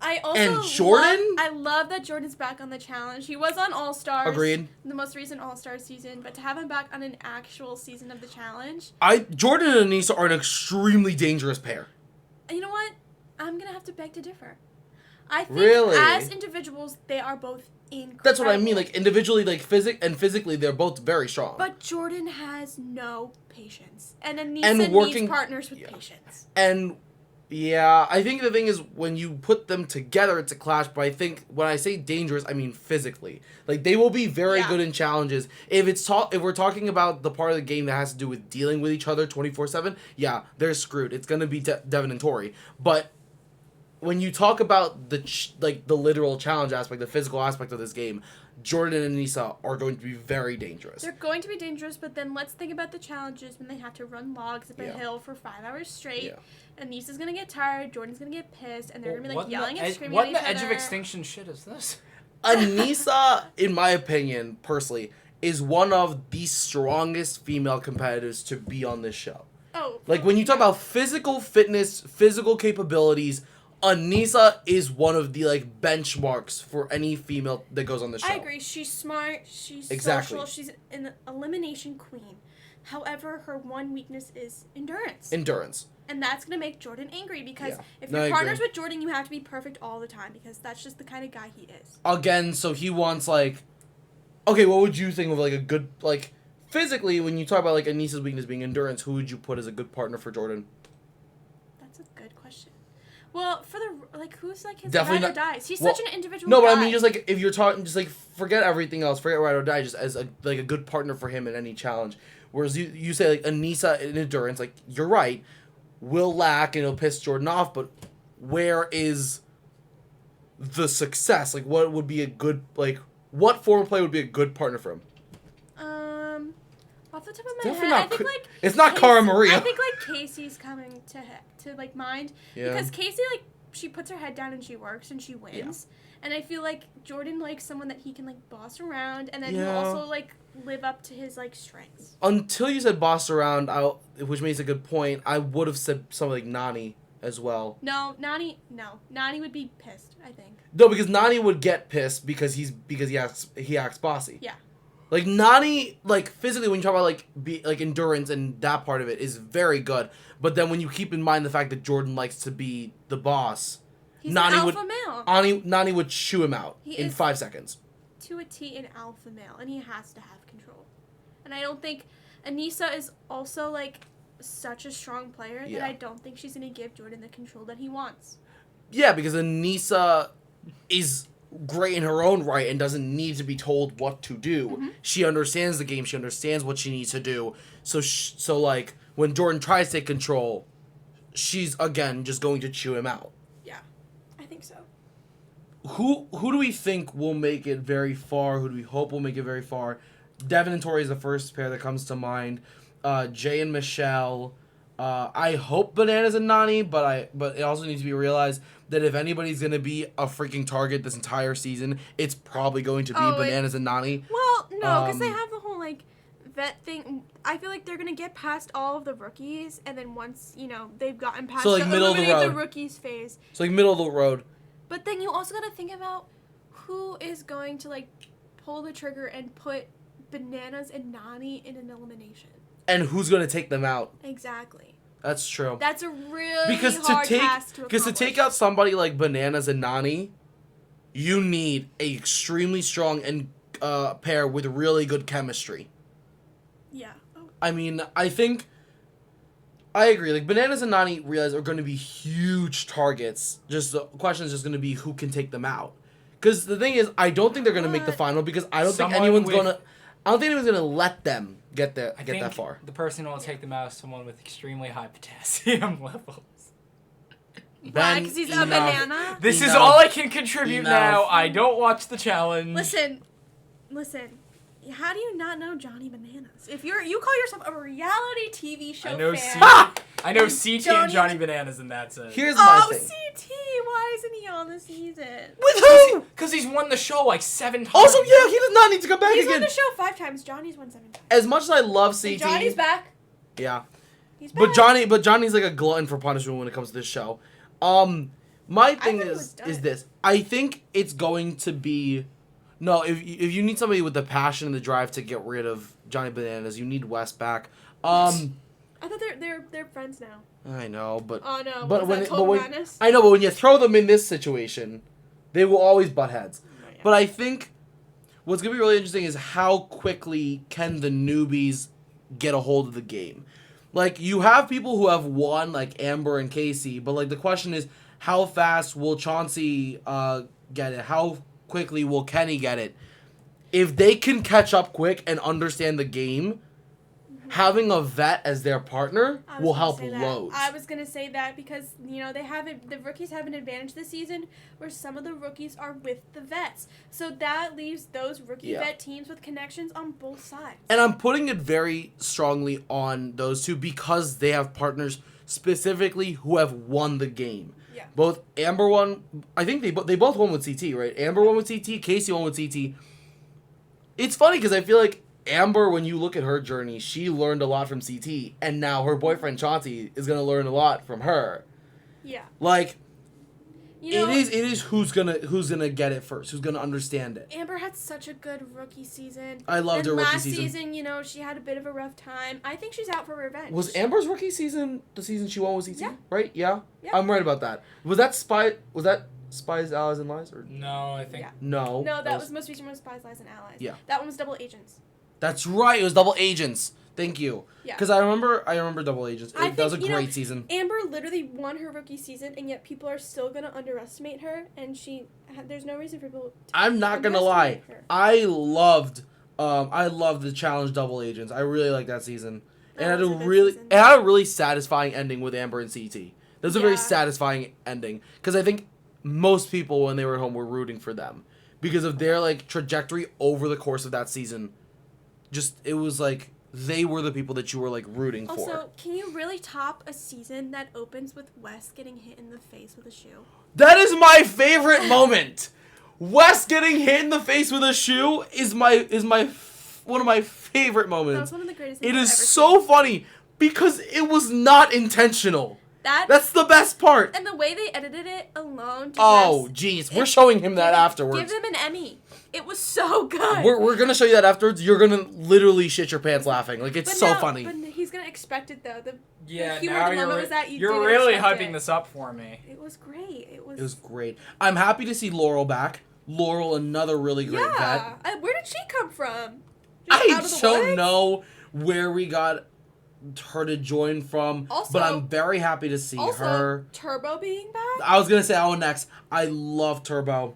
I also And Jordan? I love that Jordan's back on the challenge. He was on All Stars. Agreed. The most recent All Stars season, but to have him back on an actual season of the challenge. Jordan and Anissa are an extremely dangerous pair. You know what? I'm gonna have to beg to differ. I think Really? as individuals, they are both incredible. That's what I mean. Like individually, like physically, they're both very strong. But Jordan has no patience, and Anissa And working- needs partners with patience. And yeah, I think the thing is when you put them together, it's a clash. But I think when I say dangerous, I mean physically. Like they will be very good in challenges. If we're talking about the part of the game that has to do with dealing with each other 24/7, yeah, they're screwed. It's gonna be Devin and Tori. But when you talk about the literal challenge aspect, the physical aspect of this game, Jordan and Anissa are going to be very dangerous. They're going to be dangerous, but then let's think about the challenges when they have to run logs up a hill for 5 hours straight. Yeah. Anissa's gonna get tired, Jordan's gonna get pissed, and they're gonna be like What yelling in and the screaming What at in each the edge of other. extinction shit is this? Anissa, in my opinion, personally, is one of the strongest female competitors to be on this show. Oh. Like, when you talk about physical fitness, physical capabilities, Anissa is one of the, like, benchmarks for any female that goes on the show. I agree. She's smart. She's Exactly. social. She's an elimination queen. However, her one weakness is endurance. Endurance. And that's going to make Jordan angry because if No, you're I partners agree. with Jordan, you have to be perfect all the time because that's just the kind of guy he is. Again, so he wants, like... Okay, what would you think of, like, a good... Like, physically, when you talk about, like, Anissa's weakness being endurance, who would you put as a good partner for Jordan? That's a good question. Well, for the... Like, who's, like, his Definitely ride or not- dies? He's well, such an individual No, guy. but I mean, just, like, if you're talking... Just, like, forget everything else. Forget ride or die, just as, a good partner for him in any challenge. Whereas you say, like, Anissa in endurance, like, you're right, will lack and it'll piss Jordan off, but where is the success? Like, what would be a good, like, what form of play would be a good partner for him? Off the top of my Definitely head, not I think, Ca- like... it's not Cara Maria. I think, like, Casey's coming to like, mind. Yeah. Because Casey, like, she puts her head down and she works and she wins. And I feel like Jordan likes someone that he can, like, boss around and then he'll also, like, live up to his, like, strengths. Until you said boss around, which makes a good point, I would have said something like Nani as well. No. Nani would be pissed, I think. No, because Nani would get pissed because he acts bossy. Yeah. Like Nani, like physically, when you talk about like endurance and that part of it is very good. But then when you keep in mind the fact that Jordan likes to be the boss, He's Nani an would alpha male. Nani would chew him out He in is 5 seconds. To a T an alpha male, and he has to have control. And I don't think Anissa is also like such a strong player that I don't think she's gonna give Jordan the control that he wants. Yeah, because Anissa is great in her own right and doesn't need to be told what to do. Mm-hmm. She understands the game. She understands what she needs to do. So like when Jordan tries to take control, she's again just going to chew him out. Yeah, I think so. Who do we think will make it very far? Who do we hope will make it very far? Devin and Tori is the first pair that comes to mind. Jay and Michelle. I hope Bananas and Nani, but it also needs to be realized that if anybody's gonna be a freaking target this entire season, it's probably going to be Bananas and Nani. Well, no, because they have the whole like vet thing. I feel like they're gonna get past all of the rookies, and then once they've gotten past So, like, the middle of the eliminate road. the rookies phase. So like middle of the road. But then you also gotta think about who is going to like pull the trigger and put Bananas and Nani in an elimination. And who's gonna take them out? Exactly. That's true. That's a really Because hard task to accomplish. to take out somebody like Bananas and Nani, you need a extremely strong and pair with really good chemistry. Yeah. Oh. I mean, I think I agree. Like Bananas and Nani realize are going to be huge targets. Just the question is just going to be who can take them out. Because the thing is, I don't think they're going to make the final because I don't think anyone's going to. I don't think anyone's going to let them get that far. The person who will take them out is someone with extremely high potassium levels. Why? Because he's a banana? This is all I can contribute now. I don't watch the challenge. Listen. How do you not know Johnny Bananas? If you call yourself a reality TV show fan. I know CT and Johnny Bananas, and that's it. Here's my thing. CT, why isn't he on the season? With who? Because he's won the show like 7 times. Also, yeah, he does not need to come back He's again. won the show 5 times. Johnny's won 7 times. As much as I love CT, And Johnny's back. Yeah. He's back. But Johnny's like a glutton for punishment when it comes to this show. My thing is this. I think it's going to be no. If you need somebody with the passion and the drive to get rid of Johnny Bananas, you need Wes back. I thought they're friends now. I know, but Oh no! but when madness? I know, but when you throw them in this situation, they will always butt heads. Oh, yeah. But I think what's gonna be really interesting is how quickly can the newbies get a hold of the game. Like you have people who have won, like Amber and Casey, but like the question is, how fast will Chauncey get it? How quickly will Kenny get it? If they can catch up quick and understand the game, having a vet as their partner will help loads. I was gonna say that because the rookies have an advantage this season where some of the rookies are with the vets, so that leaves those rookie vet teams with connections on both sides. And I'm putting it very strongly on those two because they have partners specifically who have won the game. Yeah. Both Amber won. I think they both won with CT, right? Amber won with CT. Casey won with CT. It's funny because I feel like Amber, when you look at her journey, she learned a lot from CT, and now her boyfriend Chauncey is gonna learn a lot from her. Yeah. Like, it is who's gonna get it first, who's gonna understand it. Amber had such a good rookie season. I loved her rookie last season. she had a bit of a rough time. I think she's out for revenge. Was Amber's rookie season the season she won with CT? Yeah. Right? Yeah? Yeah. I'm right about that. Was that Spies, Allies, and Lies? Or No, I think. Yeah. no? No, that was most recent one, Spies, Lies, and Allies. Yeah. That one was Double Agents. That's right. It was Double Agents. Thank you. Yeah. Because I remember Double Agents. That was a great season. Amber literally won her rookie season, and yet people are still gonna underestimate her, and there's no reason for people to I'm not gonna lie. underestimate her. I loved the challenge Double Agents. I really liked that season. It had a really satisfying ending with Amber and CT. That was a very satisfying ending because I think most people when they were at home were rooting for them because of their like trajectory over the course of that season. Just it was like they were the people that you were like rooting for. Also, can you really top a season that opens with Wes getting hit in the face with a shoe? That is my favorite moment. Wes getting hit in the face with a shoe is one of my favorite moments. That was one of the greatest things It I've is ever so seen. funny because it was not intentional. That's the best part. And the way they edited it alone. Oh, jeez. We're showing him that afterwards. Give them an Emmy. It was so good. We're gonna show you that afterwards. You're gonna literally shit your pants laughing. Like, it's so funny. But he's gonna expect it though. The humor now dilemma was that you're didn't really expect hyping it. this up for me. It was great. It was great. I'm happy to see Laurel back. Laurel, another really great vet. Where did she come from? Just out of the don't woods? know where we got her to join from, Also, but I'm very happy to see her. Turbo being back. I was gonna say next. I love Turbo.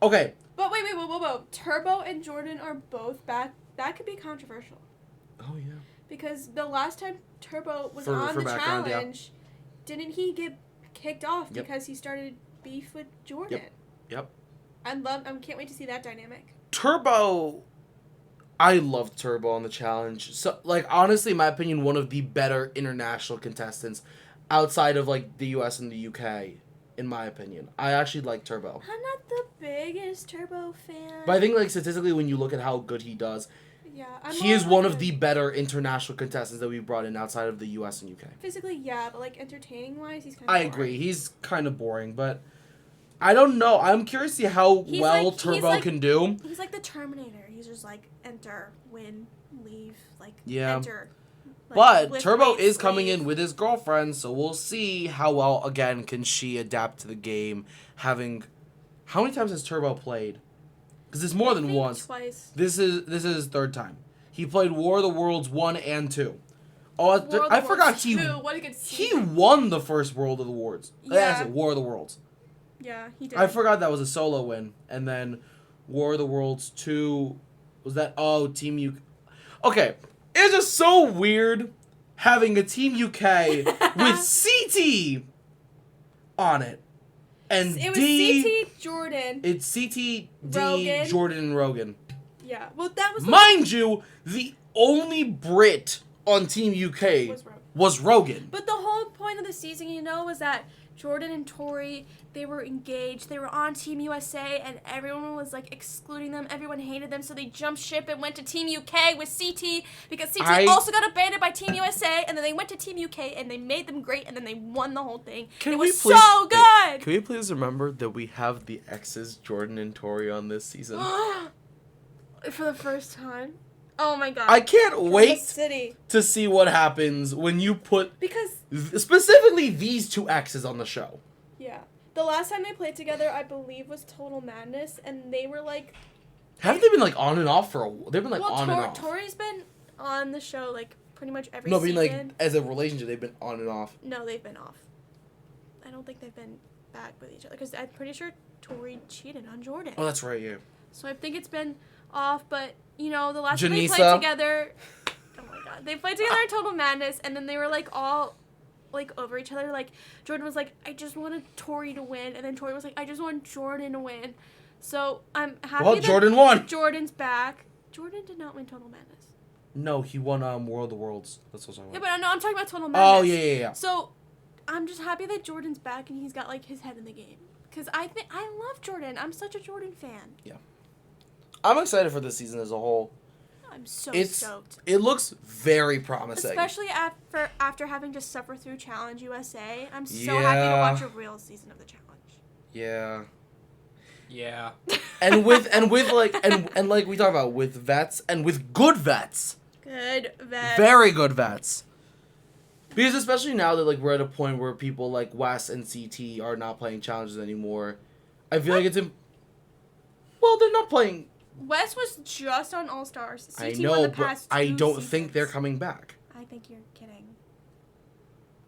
Okay. But wait, whoa. Turbo and Jordan are both back. That could be controversial. Oh yeah. Because the last time Turbo was For on the background, challenge, didn't he get kicked off because he started beef with Jordan? Yep. I can't wait to see that dynamic. Turbo, I love Turbo on the challenge. So, like, honestly, in my opinion, one of the better international contestants outside of, like, the US and the UK, in my opinion. I actually like Turbo. I'm not the biggest Turbo fan. But I think, like, statistically, when you look at how good he does, he is more one like of the better international contestants that we've brought in outside of the US and UK. Physically, yeah, but, like, entertaining-wise, he's kind of I agree. He's kind of boring, but I don't know. I'm curious to see how Turbo can do. He's like the Terminator. He's just like enter, win, leave, like Yeah. enter. Like, But lift Turbo weights, is coming leave. in with his girlfriend, so we'll see how well, again, can she adapt to the game. How many times has Turbo played? Because it's more than once. Twice. This is his third time. He played War of the Worlds 1 and 2. Oh, War of the I forgot Worlds he 2, what a good he season. won the first World of the Worlds. Yeah. War of the Worlds. Yeah, he did. I forgot that was a solo win. And then War of the Worlds 2, was that, Team UK. Okay, it's just so weird having a Team UK with CT on it. And It was D, CT Jordan. it's CT, D, Rogan. Jordan, and Rogan. Yeah, well that was Mind you, the only Brit on Team UK was Rogan. But the whole point of the season, was that Jordan and Tori, they were engaged. They were on Team USA, and everyone was, like, excluding them. Everyone hated them, so they jumped ship and went to Team UK with CT, because CT also got abandoned by Team USA, and then they went to Team UK, and they made them great, and then they won the whole thing. It was so good! Can we please remember that we have the exes, Jordan and Tori, on this season? For the first time. Oh my god. I can't wait City. to see what happens when you put Because specifically these two exes on the show. yeah. The last time they played together, I believe, was Total Madness, and they were like Haven't they been like on and off for a while? They've been like on and off. Tori's been on the show like pretty much every No, I season. mean like as a relationship they've been on and off. No, they've been off. I don't think they've been back with each other because I'm pretty sure Tori cheated on Jordan. Oh, that's right, yeah. So I think it's been off, but the last time they Janisa. played together, oh my god, they played together in Total Madness, and then they were like all like over each other. Like Jordan was like, I just wanted Tori to win, and then Tori was like, I just want Jordan to win. So I'm happy that Jordan won. Jordan's back. Jordan did not win Total Madness. No, he won World of the Worlds. That's what I Yeah, want. but no, I'm talking about Total Madness. Oh yeah. So I'm just happy that Jordan's back and he's got like his head in the game. Cause I love Jordan. I'm such a Jordan fan. Yeah. I'm excited for this season as a whole. I'm so stoked. It looks very promising. Especially after having to suffer through Challenge USA. I'm so Yeah. happy to watch a real season of the challenge. Yeah. Yeah. And with like we talk about with vets and with good vets. Good vet. Very good vets. Because especially now that like we're at a point where people like Wes and CT are not playing challenges anymore, I feel like it's well, they're not playing. Wes was just on All Stars. CT I won know, the but past I two don't seasons. think they're coming back. I think you're kidding.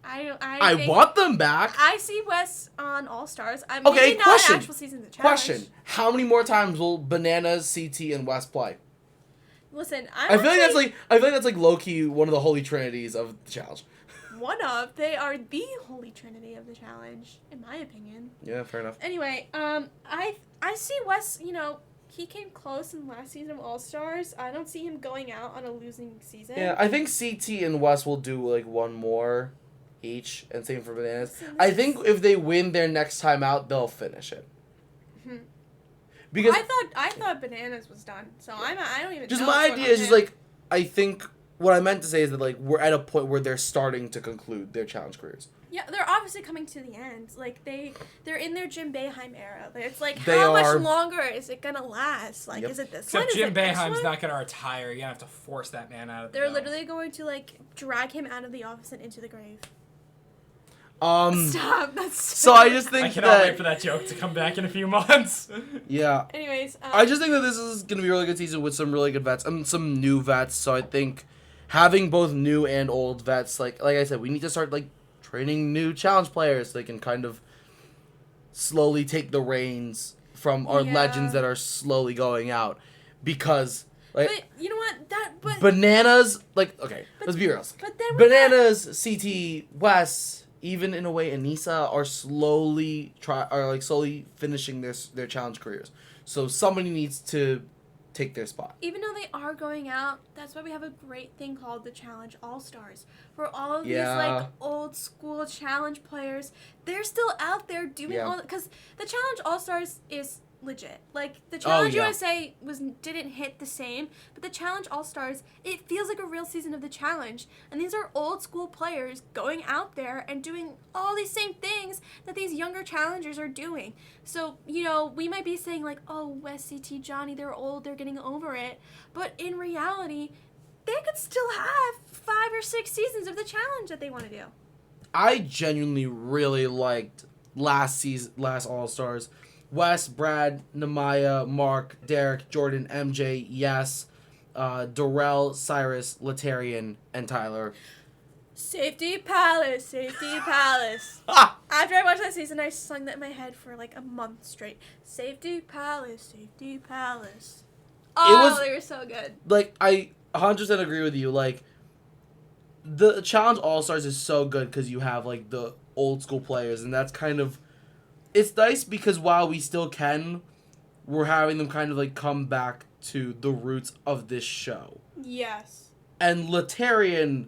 I think- want them back. I see Wes on All Stars. Okay, maybe not question. an actual season of the challenge. Question: how many more times will Bananas, CT, and Wes play? Listen, I feel like that's like low key one of the holy trinities of the challenge. they are the holy trinity of the challenge, in my opinion. Yeah, fair enough. Anyway, I see Wes, he came close in last season of All Stars. I don't see him going out on a losing season. Yeah, I think CT and Wes will do like one more each, and same for Bananas. I think if they win their next time out, they'll finish it. Because I thought Bananas was done, so I don't even. Just know my what's going idea on is just with like I think what I meant to say is that, like, we're at a point where they're starting to conclude their challenge careers. Yeah, they're obviously coming to the end. Like, they're in their Jim Boeheim era. It's like, They how are. much longer is it gonna last? Like, Yep. is it this one? Except Is Jim it next Boeheim's one? not going to retire. You're going to have to force that man out of the They're dome. literally going to, like, drag him out of the office and into the grave. Stop. That's So I just think I cannot that... wait for that joke to come back in a few months. Yeah. Anyways. I just think that this is going to be a really good season with some really good vets. Some new vets. So I think having both new and old vets, like I said, we need to start, like, training new challenge players so they can kind of slowly take the reins from our Yeah. legends that are slowly going out. Because, like, But you know what? Bananas, like, okay, let's be real. But then Bananas, CT, Wes, even in a way Anissa are slowly finishing their challenge careers. So somebody needs to take their spot. even though they are going out, that's why we have a great thing called the Challenge All-Stars. Where all of Yeah. these, like, old school challenge players, they're still out there doing Yeah. all... Because the Challenge All-Stars is legit. Like, the Challenge yeah. USA didn't hit the same, but the Challenge All-Stars, it feels like a real season of the Challenge. And these are old school players going out there and doing all these same things that these younger challengers are doing. So, you know, we might be saying, like, oh, Wes, CT, Johnny, they're old, they're getting over it. But in reality, they could still have 5 or 6 seasons of the challenge that they want to do. I genuinely really liked last All-Stars. Wes, Brad, Namaya, Mark, Derek, Jordan, MJ, Yes, Darrell, Cyrus, Latarian, and Tyler. Safety Palace, Safety Palace. After I watched that season, I sung that in my head for like a month straight. Safety Palace, Safety Palace. Oh, they were so good. Like, I 100% agree with you. Like, the Challenge All-Stars is so good because you have, like, the old school players, and that's kind of... It's nice because while we still can, we're having them kind of, like, come back to the roots of this show. Yes. And Latarian,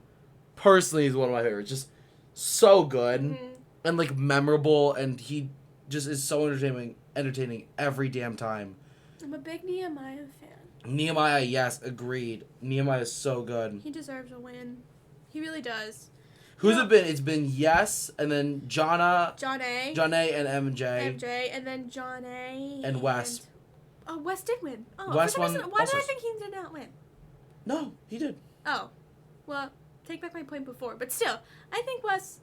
personally, is one of my favorites. Just so good and, like, memorable, and he just is so entertaining every damn time. I'm a big Nehemiah fan. Nehemiah, yes, agreed. Nehemiah is so good. He deserves a win. He really does. Who's it been? It's been Yes, and then John A, and MJ. MJ, and then John A. And Wes. Oh, Wes did win. Oh, Wes for some won reason, why did I All-Stars. think he did not win? No, he did. Oh, well, take back my point before, but still, I think Wes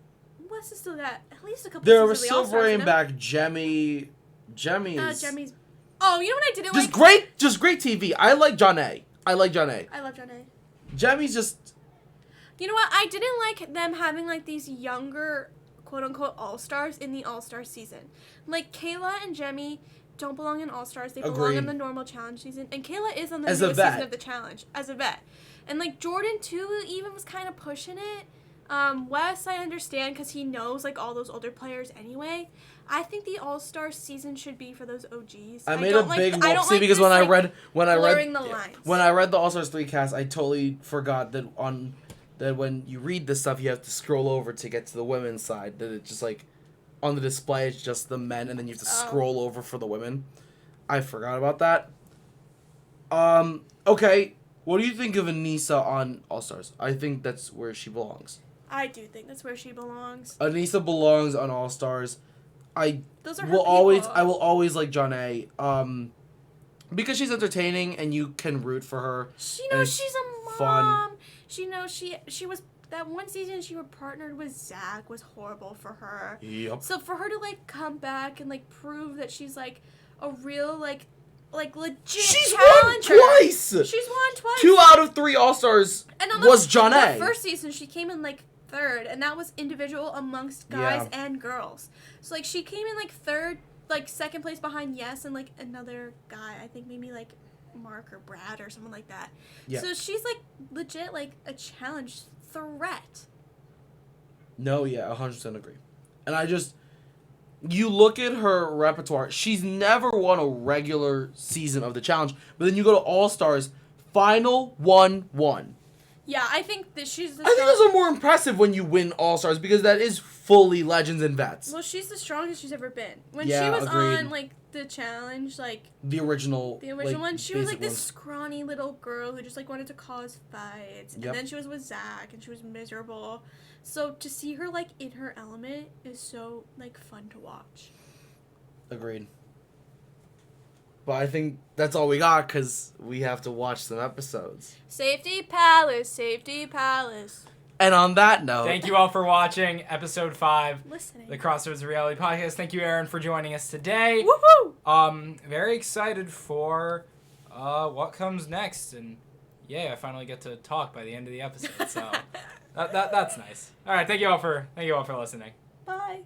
is still got at least a couple They seasons were of the still All-Stars in bringing him. back Jemmy. Jemmy is Jemmy's. Oh, you know what I didn't just like? just great TV. I like John A. I love John A. Jemmy's just... You know what? I didn't like them having, like, these younger, quote-unquote, All-Stars in the All-Star season. Like, Kayla and Jemmy don't belong in All-Stars. They belong in the normal challenge season. And Kayla is on the newest season of the challenge as a vet. And, like, Jordan, too, even was kind of pushing it. Wes, I understand, because he knows, like, all those older players anyway. I think the All-Star season should be for those OGs. I made a big whoopsie because when I read the All-Stars 3 cast, I totally forgot that when you read this stuff, you have to scroll over to get to the women's side. That it's just like on the display, it's just the men, and then you have to scroll over for the women. I forgot about that. Okay, what do you think of Anissa on All-Stars? I think that's where she belongs. I do think that's where she belongs. Anissa belongs on All-Stars. Those are her will people. I will always like John A. Because she's entertaining and you can root for her. She knows she's a mom. Fun. She knows she was that one season she were partnered with Zach was horrible for her. Yep. So for her to like come back and like prove that she's like a real like legit She's challenger. won twice. She's won twice. 2 out of 3 All-Stars was John A. The first season she came in like 3rd, and that was individual amongst guys and girls. So like she came in like 3rd, like 2nd place behind Yes and like another guy. I think maybe like Mark or Brad or someone like that. Yeah. So she's like legit like a challenge threat. No, yeah, 100% agree. And you look at her repertoire, she's never won a regular season of the challenge, but then you go to All-Stars, final 1-1. Yeah, I think that she's the I think those are more impressive when you win All-Stars because that is fully legends and vets. Well, she's the strongest she's ever been. When Yeah, she was agreed. on, like, the challenge, like... The original one, she was, like, this ones. scrawny little girl who just, like, wanted to cause fights. Yep. And then she was with Zach, and she was miserable. So, to see her, like, in her element is so, like, fun to watch. Agreed. But I think that's all we got because we have to watch some episodes. Safety Palace, Safety Palace. And on that note... Thank you all for watching episode 5, Listening. the Crossroads Reality Podcast. Thank you, Erin, for joining us today. Woohoo! Very excited for what comes next, and I finally get to talk by the end of the episode. So that's nice. All right, thank you all for listening. Bye.